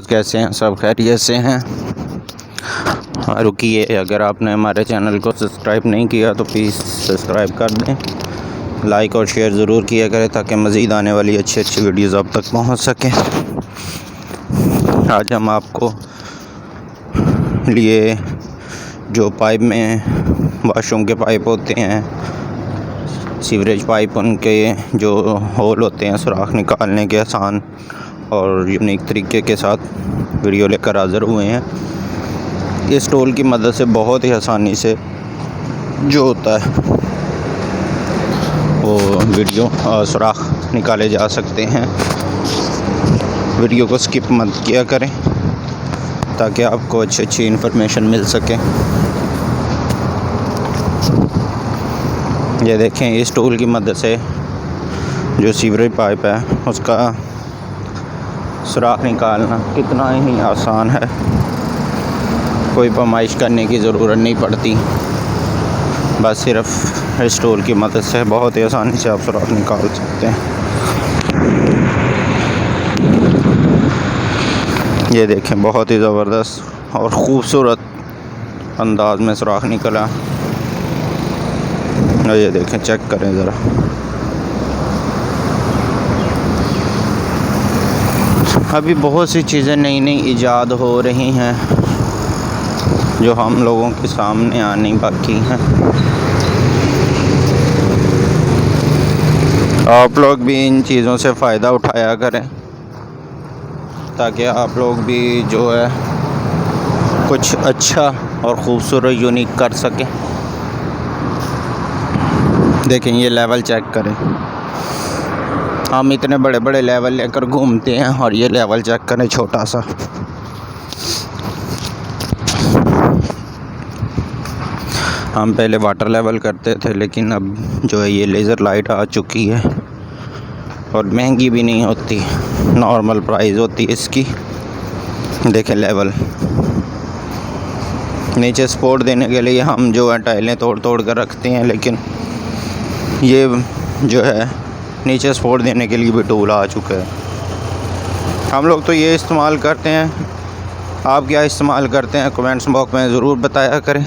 कैसे हैं? सब खैरियत से हैं? रुकिए, अगर आपने हमारे चैनल को सब्सक्राइब नहीं किया तो प्लीज़ सब्सक्राइब कर दें, लाइक और शेयर ज़रूर किया करें ताकि मज़ीद आने वाली अच्छी अच्छी वीडियोज़ आप तक पहुंच सकें। आज हम आपको लिए जो पाइप में वाशरूम के पाइप होते हैं, सीवरेज पाइप, उनके जो होल होते हैं सुराख निकालने के आसान और यूनिक तरीके के साथ वीडियो लेकर हाज़िर हुए हैं। इस टूल की मदद से बहुत ही आसानी से जो होता है वो वीडियो सुराख निकाले जा सकते हैं। वीडियो को स्किप मत किया करें ताकि आपको अच्छी अच्छी इन्फॉर्मेशन मिल सके। ये देखें, इस टूल की मदद से जो सीवरेज पाइप है उसका सुराख निकालना कितना ही आसान है। कोई पैमाइश करने की ज़रूरत नहीं पड़ती, बस सिर्फ इस टूल की मदद से बहुत ही आसानी से आप सुराख निकाल सकते हैं। ये देखें, बहुत ही ज़बरदस्त और ख़ूबसूरत अंदाज में सुराख निकला। और ये देखें, चेक करें ज़रा। अभी बहुत सी चीज़ें नई नई ईजाद हो रही हैं जो हम लोगों के सामने आनी बाकी हैं। आप लोग भी इन चीज़ों से फ़ायदा उठाया करें ताकि आप लोग भी जो है कुछ अच्छा और ख़ूबसूरत यूनिक कर सकें। देखें, ये लेवल चेक करें। हम इतने बड़े बड़े लेवल लेकर घूमते हैं और ये लेवल चेक करें, छोटा सा। हम पहले वाटर लेवल करते थे, लेकिन अब जो है ये लेज़र लाइट आ चुकी है और महंगी भी नहीं होती, नॉर्मल प्राइस होती है इसकी। देखें लेवल। नीचे सपोर्ट देने के लिए हम जो है टाइलें तोड़ तोड़ कर रखते हैं, लेकिन ये जो है नीचे सपोर्ट देने के लिए भी टूल आ चुका है। हम लोग तो ये इस्तेमाल करते हैं। आप क्या इस्तेमाल करते हैं? कमेंट्स बॉक्स में ज़रूर बताया करें।